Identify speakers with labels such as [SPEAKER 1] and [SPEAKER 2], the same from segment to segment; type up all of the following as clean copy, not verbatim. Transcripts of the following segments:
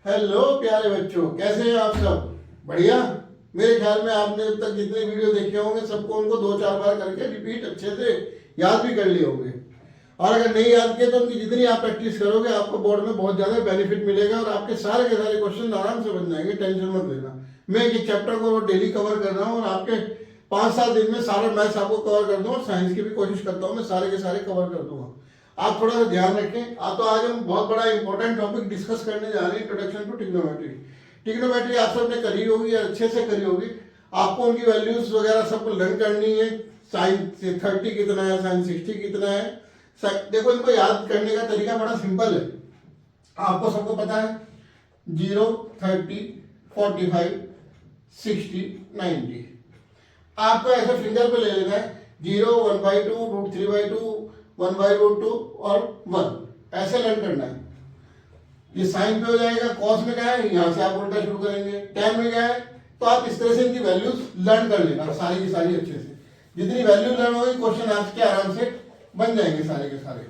[SPEAKER 1] Hello प्यारे बच्चों, कैसे हैं आप सब? बढ़िया। मेरे ख्याल में आपने अब तक जितने वीडियो देखे होंगे सबको उनको 2-4 बार करके रिपीट अच्छे से याद भी कर लिए होंगे। और अगर नहीं याद किए तो उनकी जितनी आप प्रैक्टिस करोगे आपको बोर्ड में बहुत ज़्यादा बेनिफिट मिलेगा और आपके सारे के सारे क्वेश्चन आराम से बन जाएंगे। टेंशन मत लेना। मैं एक चैप्टर को डेली कवर कर रहा हूँ और आपके 5-7 दिन में सारे मैथ्स आपको कवर कर दूँ और साइंस की भी कोशिश करता हूँ मैं सारे के सारे कवर कर दूंगा। आप थोड़ा सा ध्यान रखें। तो आज हम बहुत बड़ा इंपॉर्टेंट टॉपिक डिस्कस करने जा रहे हैं, इंट्रोडक्शन टू ट्रिग्नोमेट्री। ट्रिग्नोमेट्री आप सबने करी होगी या अच्छे से करी होगी। आपको उनकी वैल्यूज वगैरह सब लर्न करनी है। साइन 30 कितना है, साइन 60 कितना है। देखो, इनको याद करने का तरीका बड़ा सिंपल है। आपको सबको पता है 0, 30, 45, 60, 90। आपको ऐसे फिंगर पे ले लेना है 0, 1/2, √3/2, 1/√2 और 1 ऐसे लर्न करना है। ये साइन पे हो जाएगा। कॉस में क्या है, यहाँ से आप उल्टा शुरू करेंगे। टैन में क्या है, तो आप इस तरह से इनकी वैल्यूज लर्न कर लेना सारी की सारी अच्छे से। जितनी वैल्यू लर्न होगी क्वेश्चन आपके आराम से बन जाएंगे सारे के सारे।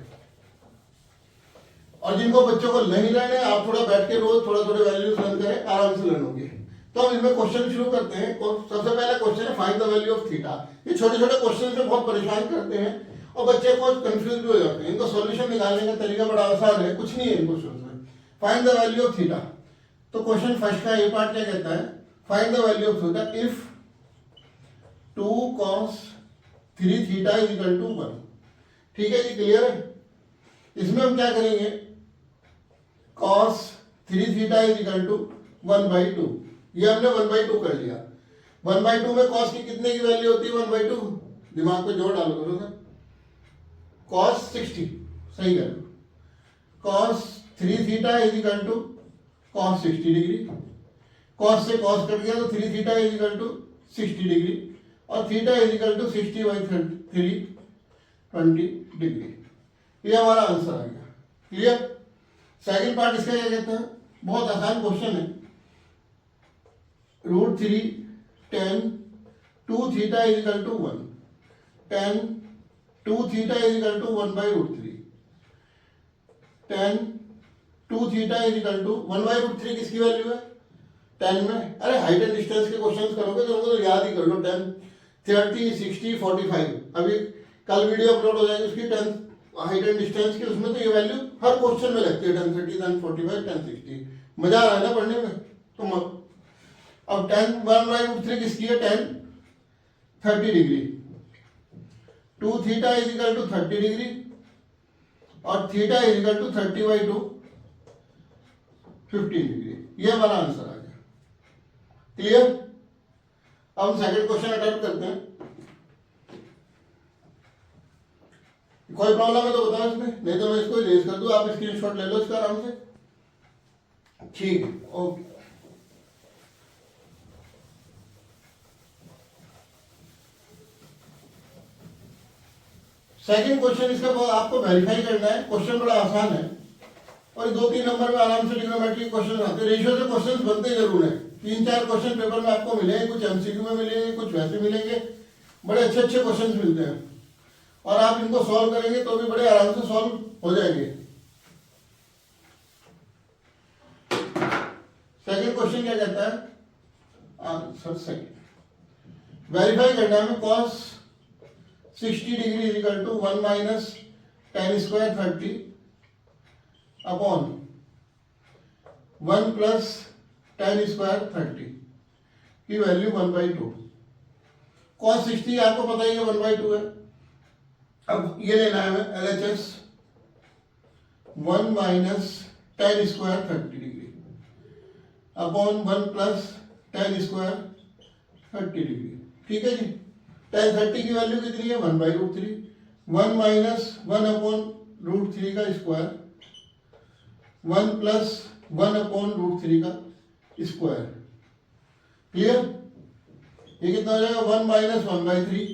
[SPEAKER 1] और जिनको बच्चों को नहीं लर्न है, आप थोड़ा बैठ के रोज थोड़ा थोड़े वैल्यूज लर्न करें, आराम से लर्न होंगे। तो हम इसमें क्वेश्चन शुरू करते हैं। सबसे पहला क्वेश्चन है find the value of theta. ये छोटे छोटे क्वेश्चन से बहुत परेशान करते हैं और बच्चे को कंफ्यूज भी हो जाते हैं। इनको सॉल्यूशन निकालने का तरीका बड़ा आसान है, कुछ नहीं है इन क्वेश्चन में। Find the value of theta. तो क्वेश्चन फर्स्ट का ये पार्ट क्या कहता है, find the value of theta if 2 cos 3 theta is equal to 1। ठीक है जी, क्लियर है। इसमें हम क्या करेंगे, cos 3 theta is equal to 1/2। ये हमने 1/2 कर लिया। 1/2 में cos की कितने की वैल्यू होती है 1/2? दिमाग पे जोर डालो करो सर। cos 60, सही कर लो। cos 3 theta is equal to cos 60 degree. cos से cos कट गया तो 3 theta is equal to 60 degree और theta is equal to 60/3 20 degree. ये हमारा आंसर आ गया। क्लियर। सेकंड पार्ट इसका क्या कहते हैं, बहुत आसान क्वेश्चन है। √3 tan 2 theta is equal to 1। tan 2 theta is equal to 1/√3। tan 2 theta is equal to 1/√3 किसकी वैल्यू है, tan में। अरे हाइट एंड डिस्टेंस के क्वेश्चंस करोगे तो उनको तो याद ही कर लो। 10, 30, 60, 45। अभी कल वीडियो अपलोड हो जाएगी उसकी 10 हाइट एंड डिस्टेंस की। उसमें तो ये वैल्यू हर क्वेश्चन में लगती है, 10, 30, 10, 45, 10, 60। मजा आ रहा है ना पढ़ने में। तो अब 10 1/√3 किसकी है, tan 30 degree. 2 theta is equal to 30 degree और theta is equal to 30/2 15 degree. ये हमारा आंसर आ गया। क्लियर। अब हम सेकंड क्वेश्चन अटेम्प्ट करते हैं। कोई प्रॉब्लम है तो बताओ इसमें, नहीं तो मैं इसको इरेज कर दूं। आप स्क्रीनशॉट ले लो इसका आराम से। ठीक है, ओके। सेकंड क्वेश्चन इसका आपको वेरीफाई करना है। क्वेश्चन बड़ा आसान है और 2-3 नंबर में आराम से ट्रिग्नोमेट्री क्वेश्चन आते हैं। रेशियो से क्वेश्चन बनते जरूर हैं। 3-4 क्वेश्चन पेपर में आपको मिलेंगे, कुछ एमसीक्यू में मिलेंगे, कुछ वैसे मिलेंगे। बड़े अच्छे अच्छे क्वेश्चन मिलते हैं और आप इनको सॉल्व करेंगे तो भी बड़े आराम से सॉल्व हो जाएंगे। सेकंड क्वेश्चन क्या कहता है, आंसर सेकंड वेरीफाई करना है। cos 60 degree is equal to 1 minus tan square 30 upon 1 plus tan square 30 की वैल्यू 1/2। cos 60 आपको पता ही है 1/2 है। अब ये लेना है हमें LHS 1 minus tan square 30 degree upon 1 plus tan square 30 degree. ठीक है जी। tan 30 की वैल्यू कितनी है 1/√3। 1 माइनस 1 अपॉन √3 का स्क्वायर 1 प्लस 1 अपॉन √3 का स्क्वायर। क्लियर। ये कितना हो जाएगा 1 माइनस 1/3,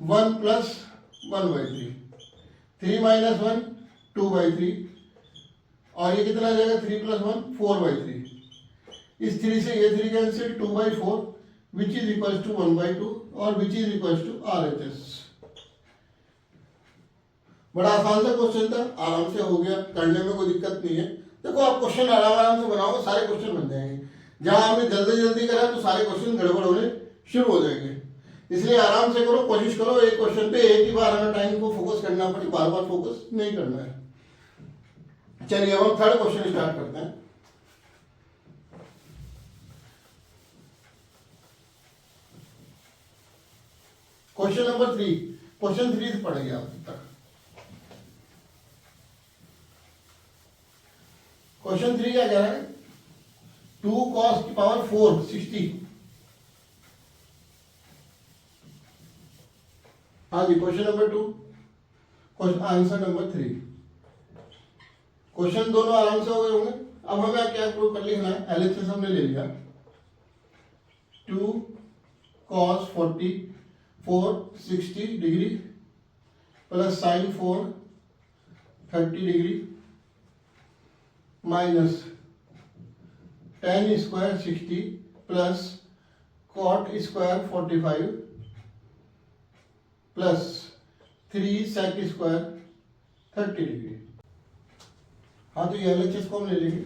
[SPEAKER 1] 1 प्लस 1/3, 3 माइनस 1 2/3 और ये कितना आ जाएगा 3 प्लस 1 4/3। इस 3 से ये 3 cancel 2/4 which is equal to 1/2 और which is equal to RHS। बड़ा आसान सा क्वेश्चन था, आराम से हो गया, करने में कोई दिक्कत नहीं है। देखो आप क्वेश्चन आराम से बनाओगे, सारे क्वेश्चन बन जाएंगे। जहां आपने जल्दी जल्दी करा तो सारे क्वेश्चन गड़बड़ होने शुरू हो जाएंगे। इसलिए आराम से करो, कोशिश करो एक क्वेश्चन पे एक ही बार हमें टाइम को फोकस करना पड़े, बार बार फोकस नहीं करना है। चलिए अब हम थर्ड क्वेश्चन स्टार्ट करते हैं। क्वेश्चन नंबर 3, क्वेश्चन 3 से पढ़ेंगे आप तक। क्वेश्चन 3 क्या कह रहा है, 2 cos की पावर 4 60। हाँ जी, question number 2, question answer number 3। Question दोनों आराम से हो गए होंगे। अब हमें क्या प्रूव कर लिखना है, एलएचएस हमने ले लिया। 2 cos 44 60 degree plus sign 4 30 degree minus tan square 60 plus cot square 45 plus 3 sec square 30 degree. हाँ तो ये एलएचएस को हम ले लेंगे,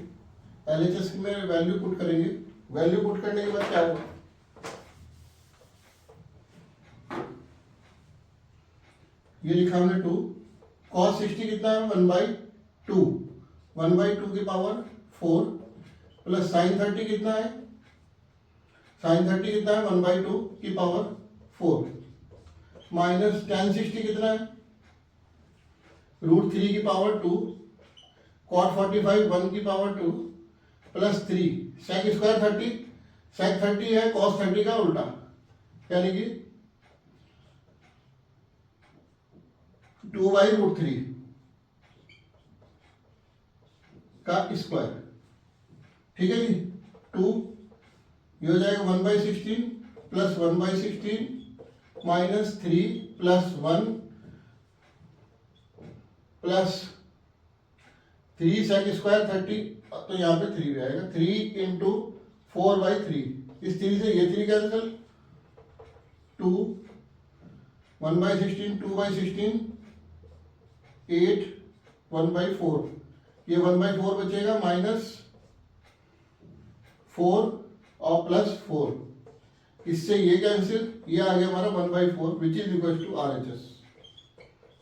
[SPEAKER 1] एलएचएस में वैल्यू पुट करेंगे। वैल्यू पुट करने के बाद क्या होगा, ये लिखा हमने 2 cos 60 कितना है 1/2, 1/2 की पावर 4 प्लस साइन 30 कितना है, साइन 30 कितना है 1/2 की पावर 4 माइनस tan 60 कितना है √3 की पावर 2 cot 45 1 की power 2 plus 3 sec square 30, sec 30 है cos 30 का उल्टा, यानी कि 2/√3 का स्क्वायर। ठीक है जी, 2 ये हो जाएगा 1/16 plus 1/16 minus 3 plus 1 plus 3 sec square 30, तो यहाँ पे 3 भी आएगा, 3 इंटू 4/3, इस 3 से ये 3 कैंसिल, 2 1/16 2/16 8 1/4, ये 1/4 बचेगा माइनस 4 और प्लस 4, इससे ये कैंसिल, ये आ गया हमारा 1/4 which is equal to RHS।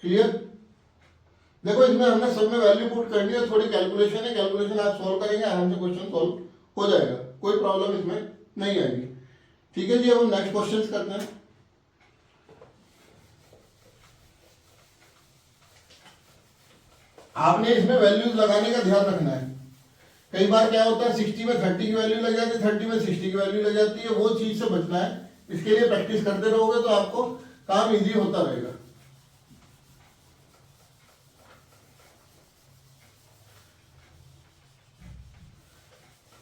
[SPEAKER 1] Clear. देखो इसमें हमने सब में वैल्यू पुट करनी है, थोड़ी कैलकुलेशन है, कैलकुलेशन आप सॉल्व करेंगे आराम से क्वेश्चन सॉल्व हो जाएगा, कोई प्रॉब्लम इसमें नहीं आएगी। ठीक है जी, अब हम नेक्स्ट क्वेश्चन करते हैं। आपने इसमें वैल्यूज लगाने का ध्यान रखना है। कई बार क्या होता है 60 में 30 की वैल्यू लग जाती है, 30 में 60 की वैल्यू लग जाती है, वो चीज से बचना है। इसके लिए प्रैक्टिस करते रहोगे तो आपको काम इजी होता रहेगा।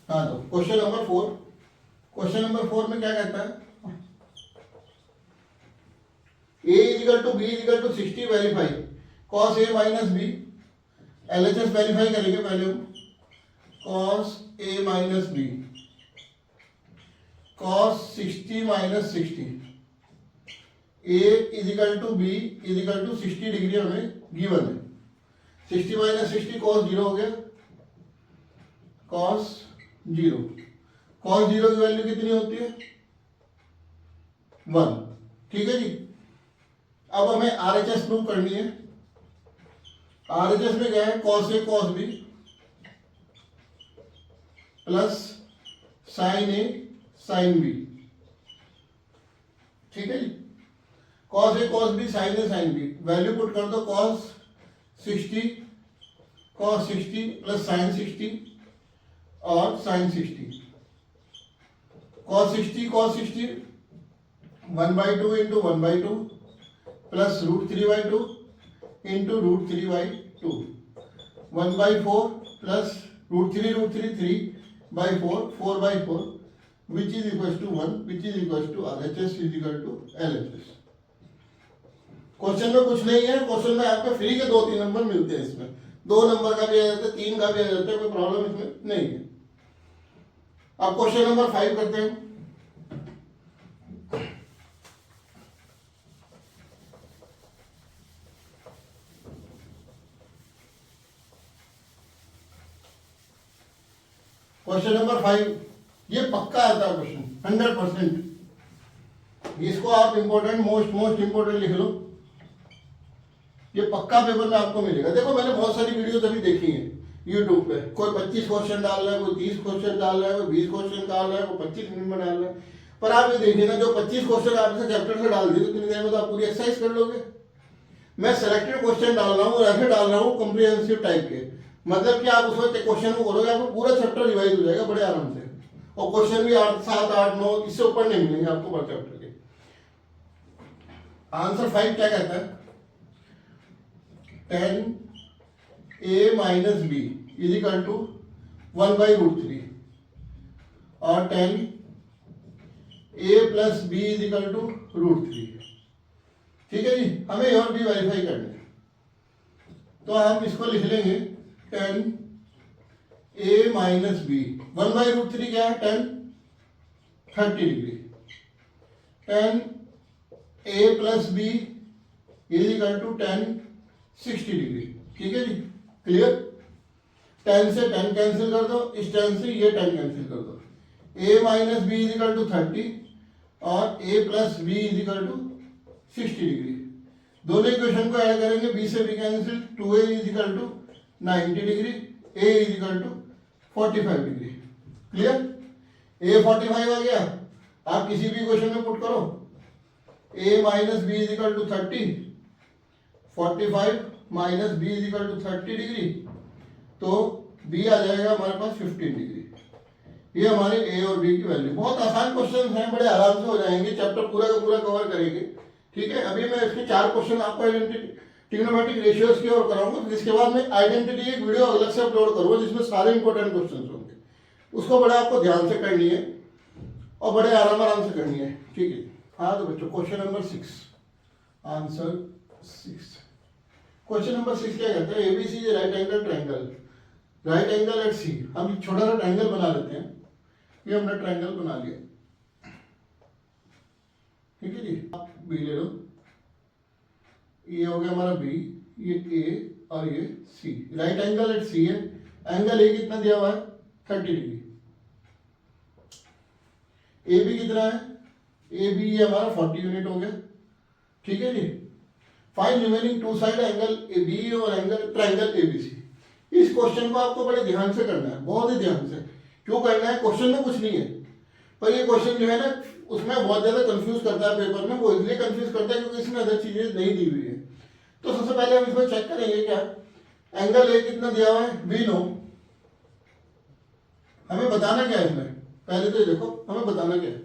[SPEAKER 1] हाँ तो क्वेश्चन नंबर 4, क्वेश्चन नंबर 4 में क्या कहता है, a is equal to B is equal to 60 verify cos a minus B. LHS verify करेंगे पहले हम, cos a minus B cos 60 minus 60, a is equal to B is equal to 60 degree हमें गिवन है। 60 minus 60 cos 0 हो गया, cos 0, cos 0 की value कितनी होती है 1। ठीक है जी, अब हमें RHS प्रूव करनी है। RHS में क्या है, cos a cos b plus sin a sin b। ठीक है जी, cos a cos b sin a sin b, value put कर दो, cos 60 प्लस sin 60 और sin 60, cos 60 1/2 into 1/2 plus √3/2 into √3/2, 1/4 plus √3 3/4 4/4 which is equal to 1 which is equal to RHS is equal to LHS। Question में कुछ नहीं है, question में आपको free के 2-3 नंबर मिलते हैं, इसमें 2 नंबर का भी आ जाता है, 3 का भी आ जाता है, कोई प्रॉब्लम इसमें नहीं है। अब क्वेश्चन नंबर 5 करते हैं। क्वेश्चन नंबर 5, ये पक्का आता है क्वेश्चन 100%। इसको आप इंपॉर्टेंट मोस्ट इंपॉर्टेंट लिख लो, ये पक्का पेपर में आपको मिलेगा। देखो मैंने बहुत सारी वीडियोस अभी देखी हैं यूट्यूब पे, कोई 25 क्वेश्चन डाल रहा है, कोई 30 क्वेश्चन डाल रहा है, कोई 20 क्वेश्चन डाल रहा है, कोई 25 मिनट में डाल रहा है। पर आप ये देखिए ना, जो 25 क्वेश्चन आपसे चैप्टर से डाल दिए तो कितनी देर में तो आप पूरी एक्सरसाइज कर लोगे। मैं सेलेक्टेड क्वेश्चन डाल रहा हूँ, ऐसे डाल रहा हूँ कॉम्प्रिहेंसिव टाइप के, मतलब कि आप उसमें क्वेश्चन को करोगे आपको पूरा चैप्टर रिवाइज हो जाएगा बड़े आराम से, और क्वेश्चन भी 8, 7, 8, 9 इससे ऊपर नहीं मिलेंगे आपको पर चैप्टर के। आंसर 5 क्या कहता है, 10a minus B is equal to 1/√3 और 10a plus B is equal to √3। ठीक है जी, हमें और भी वेरीफाई करना है, तो हम इसको लिख लेंगे 10a माइनस बी, 1/√3 क्या है 10, 30 degree, 10a plus B is equal to 10, 60 degree. ठीक है जी, क्लियर। 10 से 10 कैंसिल कर दो, इस 10 से ये 10 कैंसिल कर दो, a minus B is equal to 30 और a plus B is equal to 60 degree. दोनों इक्वेशन को ऐड करेंगे, b से b cancel, 2a is equal to 90 degree, a is equal to 45 degree. Clear, a 45 आ गया, आप किसी भी इक्वेशन में पुट करो, a minus B is equal to 30, 45 minus B is equal to 30 degree, तो b आ जाएगा हमारे पास 15 डिग्री। ये हमारे a और b की वैल्यू। बहुत आसान क्वेश्चन हैं, बड़े आराम से हो जाएंगे, चैप्टर पूरा का पूरा कवर करेंगे। ठीक है, अभी मैं इसके 4 क्वेश्चन आपको आइडेंटिटी ट्रिग्नोमेट्रिक रेशियोज की ओर कराऊंगा, जिसके बाद मैं आइडेंटिटी एक वीडियो अलग से अपलोड करूंगा जिसमें सारे इंपॉर्टेंट क्वेश्चन होंगे, उसको बड़ा आपको ध्यान से करनी है और बड़े आराम से करनी है। ठीक है, हाँ तो बच्चों question number 6, answer 6। Question number 6 क्या कहता है, ABC is right angle triangle, right angle at C. हम एक छोटा सा ट्रायंगल बना लेते हैं, ये हमने ट्रायंगल बना लिया। ठीक है जी, आप बी ले लो, ये हो गया हमारा बी, ये ए और ये सी। राइट एंगल एट सी है, एंगल ए कितना दिया हुआ है 30 डिग्री, ए बी कितना है, ए बी ये हमारा 40 यूनिट हो गया। ठीक है जी, find remaining two side angle A B और angle triangle A B C. इस क्वेश्चन को आपको बड़े ध्यान से करना है, बहुत ही ध्यान से। क्यों करना है, क्वेश्चन में कुछ नहीं है, पर ये क्वेश्चन जो है ना उसमें बहुत ज्यादा कंफ्यूज करता है पेपर में। वो इसलिए कंफ्यूज करता है क्योंकि इसमें अदर चीजें नहीं दी हुई है। तो सबसे पहले हम इसमें चेक करेंगे क्या, एंगल ए कितना दिया हुआ है, वी नो। हमें बताना क्या है इसमें, पहले तो ये देखो हमें बताना क्या है।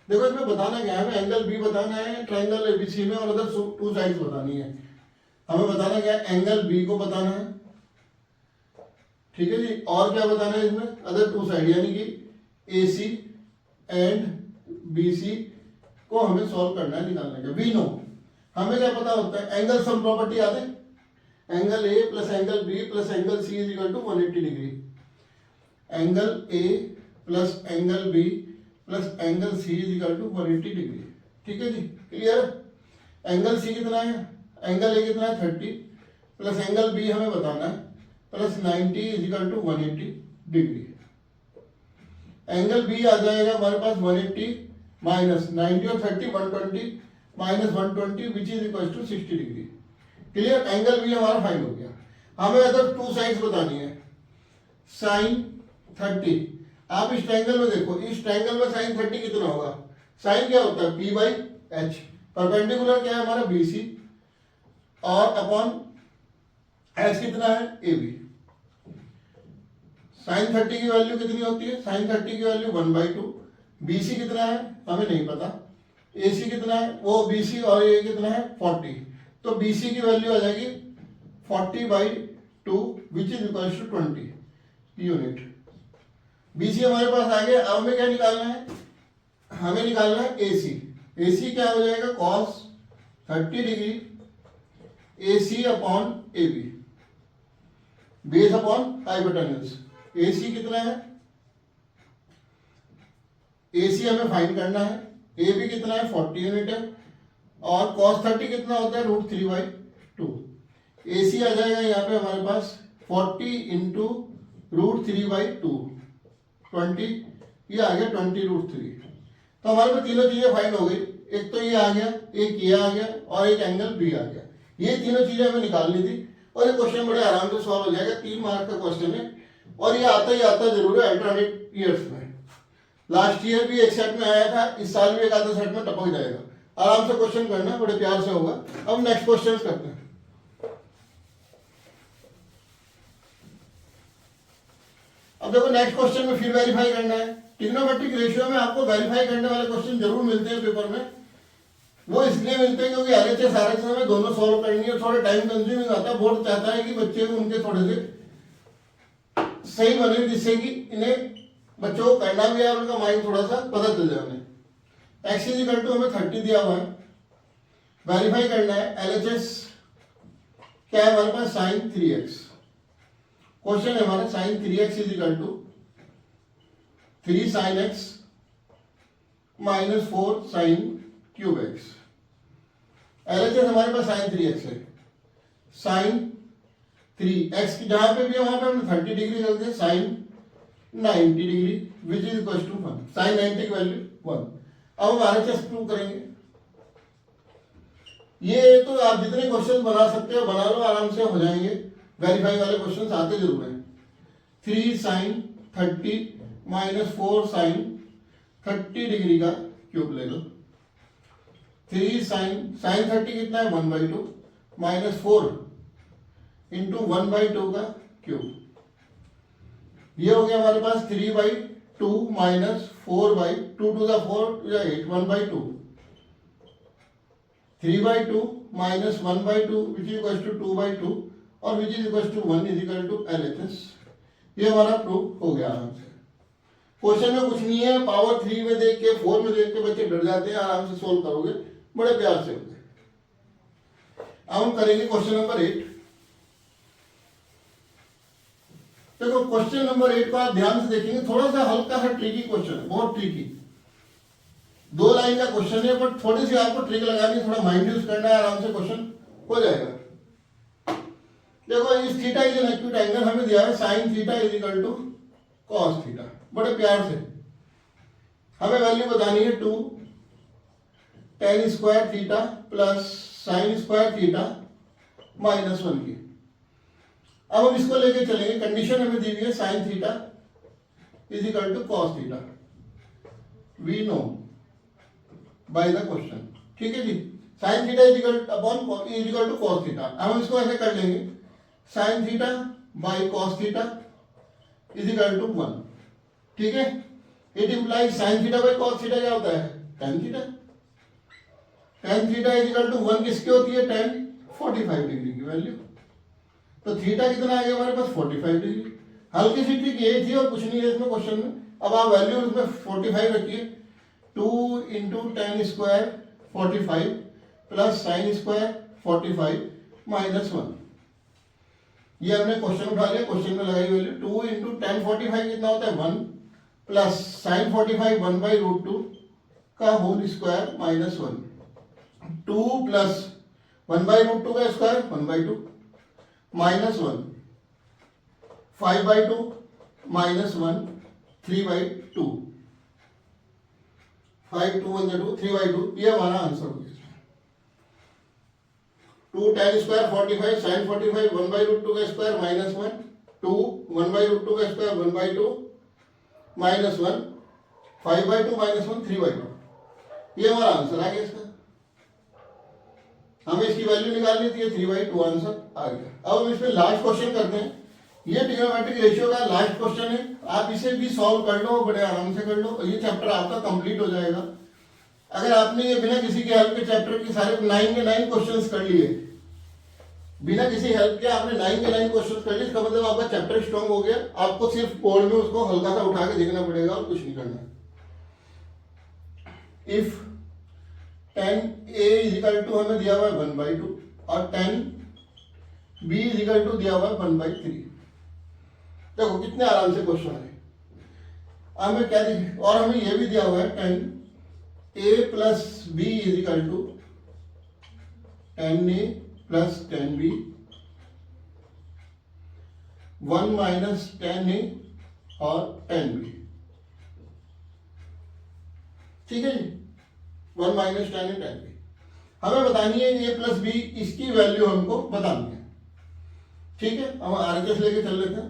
[SPEAKER 1] देखो इसमें बताना क्या है, हमें एंगल बी बताना है ट्रायंगल एबीसी में, और अदर टू साइड्स बतानी है। हमें बताना क्या है, एंगल बी को बताना है। ठीक है जी, और क्या बताना है इसमें, अदर टू साइड, यानी कि ए सी एंड बी सी को हमें सॉल्व करना है, निकालने का। वी नो, हमें क्या पता होता है, एंगल सम प्रॉपर्टी याद है, angle A plus angle B plus angle C is equal to 180 degree. Angle A plus angle B plus angle C is equal to 180 degree. ठीक है जी, क्लियर। एंगल सी कितना है, एंगल ए कितना है 30 plus angle B हमें बताना है plus 90 is equal to 180 degree. Angle B आ जाएगा हमारे पास 180 माइनस 90 और 30 120 minus 120 which is equal to 60 degree. Clear, angle B हमारा फाइंड हो गया। हमें अदर टू साइड्स बतानी है। साइन 30, आप इस ट्रायंगल में देखो, इस ट्रायंगल में साइन 30 कितना होगा, साइन क्या होता है p बाई एच, परपेंडिकुलर क्या है हमारा बी सी, और अपॉन एच कितना है ए बी। साइन 30 की वैल्यू कितनी होती है, साइन 30 की वैल्यू 1/2। बी सी कितना है हमें नहीं पता, ए सी कितना है, वो बी सी और ये कितना है 40, तो बी सी की वैल्यू आ जाएगी 40/2 which is equal to 20 unit. B C हमारे पास आ गया। अब हमें क्या निकालना है, हमें निकालना है ए सी। ए सी क्या हो जाएगा, cos 30 degree A C upon A B, base upon hypotenuse. A C कितना है, ए सी हमें फाइंड करना है, ए बी कितना है 40 यूनिट है, और cos 30 कितना होता है √3/2। ए सी आ जाएगा यहाँ पे हमारे पास 40 इंटू √3/2 20, ये आ गया 20√3। तो हमारे पास तीनों चीजें फाइंड हो गई। एक तो ये आ गया, एक ये आ गया और एक एंगल बी आ गया। ये तीनों चीजें हमें निकालनी थी और ये क्वेश्चन बड़े आराम से सॉल्व हो जाएगा। 3 मार्क का क्वेश्चन है और ये आता ही आता जरूर है अल्टरनेट ईयर्स में। लास्ट ईयर भी एक सेट में आया था, इस साल भी एक आधा सेट में टपक जाएगा। आराम से क्वेश्चन करना, बड़े प्यार से होगा। अब नेक्स्ट क्वेश्चन करते हैं। अब देखो नेक्स्ट क्वेश्चन में फिर वेरीफाई करना है। ट्रिग्नोमेट्रिक रेशियो में आपको वेरीफाई करने वाले क्वेश्चन जरूर मिलते हैं पेपर में। वो इसलिए मिलते हैं क्योंकि एलएचएस आरएचएस में दोनों सॉल्व करनी है, थोड़ा टाइम कंज्यूमिंग आता है। बोर्ड चाहता है कि बच्चे उनके थोड़े से सही बने, जिससे कि इन्हें बच्चों को करना भी है और उनका माइंड थोड़ा सा पता चल जाए उन्हें। एक्स इज इक्वल टू हमें 30 दिया हुआ है, वेरीफाई करना है। एलएचएस क्या है हमारे पास, साइन 3x। क्वेश्चन है हमारा sine 3x is equal to 3 sin x minus 4 sin cube x। LHS हमारे पास साइन 3x है। साइन 3x जहां पे भी है वहां पे हमने 30 डिग्री कर दिया, sine 90 degree which is equal to 1। Sine 90 की वैल्यू 1। अब हम आरएचएस प्रूव करेंगे। ये तो आप जितने क्वेश्चन बना सकते हो बना लो, आराम से हो जाएंगे। वेरीफाई वाले क्वेश्चन आते जरूर हैं। 3 sin 30 माइनस 4 sin 30 डिग्री का क्यूब ले लो। 3 sin 30 कितना है 1/2 माइनस 4 इंटू 1/2 का क्यूब। ये हो गया हमारे पास 3/2 minus 4/2 to the 4 8 1/2। 3/2 minus 1/2 which is equal to 2/2 और which is equal to 1 is equal to LHS. ये हमारा प्रूफ हो गया आराम से। क्वेश्चन में कुछ नहीं है, पावर 3 में देख के 4 में देख के बच्चे डर जाते हैं। आराम से सोल्व करोगे, बड़े प्यार से होंगे। अब हम करेंगे क्वेश्चन नंबर 8। देखो क्वेश्चन नंबर 8 को आप ध्यान से देखेंगे, थोड़ा सा हल्का सा ट्रिकी क्वेश्चन है, बहुत ट्रिकी। 2 लाइन का क्वेश्चन है बट थोड़ी सी आपको ट्रिक लगानी, थोड़ा माइंड यूज करना है, आराम से क्वेश्चन हो जाएगा। देखो इस theta is an acute angle हमें दिया है, sine theta is equal to cos theta. बड़े प्यार से हमें वैल्यू बतानी है 2 tan square theta plus sine square theta minus 1 की। अब हम इसको लेके चलेंगे। कंडीशन हमें दी हुई है sine theta is equal to cos theta, we know by the question. ठीक है जी, sine theta is equal upon is equal to cos theta. अब हम इसको ऐसे कर लेंगे, sine theta by cos theta is equal to 1। ठीक है, it implies sine theta by cos theta क्या होता है, tan theta. tan theta is equal to 1 किसकी होती है, tan 45 डिग्री की वैल्यू। तो थीटा कितना आ गया हमारे पास 45 डिग्री। हल्की सी ट्रिक ये थी और कुछ नहीं है इसमें क्वेश्चन में। अब आप वैल्यू इसमें 45 रखिए, 2 into tan square 45 plus sine square 45 minus 1। ये हमने क्वेश्चन उठा लिया, क्वेश्चन में लगाई वैल्यू 2 इंटू tan 45 कितना होता है 1 प्लस साइन 45 1/√2 का होल स्क्वायर माइनस 1। 2 प्लस 1/√2 का स्क्वायर 1/2 माइनस 1 5/2 माइनस 1 3/2 5 2 1 2 3/2। ये हमारा आंसर हो गया। 2 tan स्क्वायर 45 साइन 45 1/√2 का स्क्वायर माइनस 1 2 1/√2 का स्क्वायर 1/2 माइनस 1 5/2 माइनस 1 3/2। ये हमारा आंसर आ गया इसका। हमें इसकी वैल्यू निकालनी थी, 3/2 आंसर आ गया। अब हम इसमें लास्ट क्वेश्चन करते हैं। ये ट्रिग्नोमेट्रिक रेशियो का लास्ट क्वेश्चन है, आप इसे भी सॉल्व कर लो, बड़े आराम से कर लो। ये चैप्टर आपका कंप्लीट हो जाएगा। अगर आपने ये बिना किसी के हेल्प के चैप्टर के सारे 9 के 9 क्वेश्चंस कर लिए, बिना किसी हेल्प के आपने 9 के 9 क्वेश्चंस कर लिए, इसका मतलब आपका चैप्टर स्ट्रॉन्ग हो गया। आपको सिर्फ बोर्ड में उसको हल्का सा उठा के देखना पड़ेगा और कुछ नहीं करना। If tan a is equal to हमें दिया हुआ है 1/2 और tan b is equal to दिया हुआ है 1/3। देखो कितने आराम से क्वेश्चन है। हमें क्या दिया, और हमें यह भी दिया हुआ है tan a plus b is equal to tan a plus tan b 1 minus tan a और tan b। ठीक है जी, 1 माइनस टेन है टेन बी। हमें बतानी है ए प्लस बी, इसकी वैल्यू हमको बतानी है। ठीक है, हम आरएचएस लेके चल लेते हैं।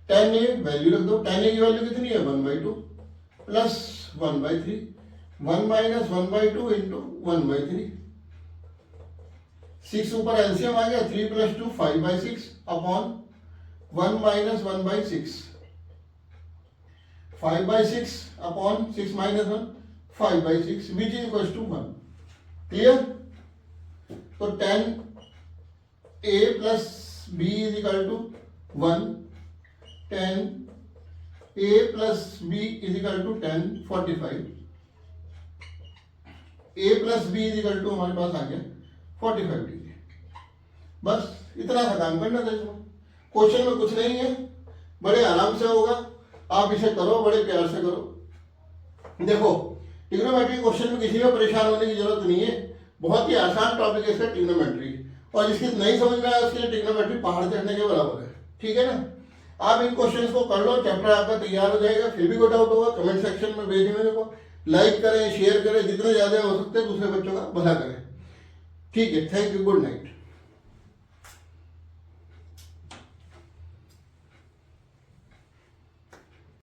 [SPEAKER 1] टेन ए वैल्यू रख दो, टेन ए की वैल्यू कितनी है 1/2 प्लस 1/3, 1 माइनस 1/2 इंटू 1/3। 6 ऊपर एलसीएम आ गया, 3 plus 2 5/6 upon 1 minus 1/6, 5/6 upon 6 minus 1 5/6 which is equal to 1। Clear? तो 10 A plus B is equal to 1, 10 A plus B is equal to 10 45। A plus B is equal to हमारे पास आ गया 45 degree. बस इतना सा काम करना था इसमें। क्वेश्चन में कुछ नहीं है, बड़े आराम से होगा, आप इसे करो, बड़े प्यार से करो। देखो ट्रिग्नोमेट्री क्वेश्चन में किसी में परेशान होने की जरूरत नहीं है, बहुत ही आसान टॉपिक है इसका ट्रिग्नोमेट्री, और जिसकी नहीं समझ में आया उसके लिए ट्रिग्नोमेट्री पहाड़ चढ़ने के बराबर है। ठीक है ना? आप इन क्वेश्चंस को कर लो, चैप्टर आपका तैयार हो जाएगा। फिर भी कोई डाउट होगा कमेंट सेक्शन में भेजिए मेरे को। लाइक करें, शेयर करें, जितने ज्यादा हो सकते हैं दूसरे बच्चों का भला करें। ठीक है, थैंक यू, गुड नाइट।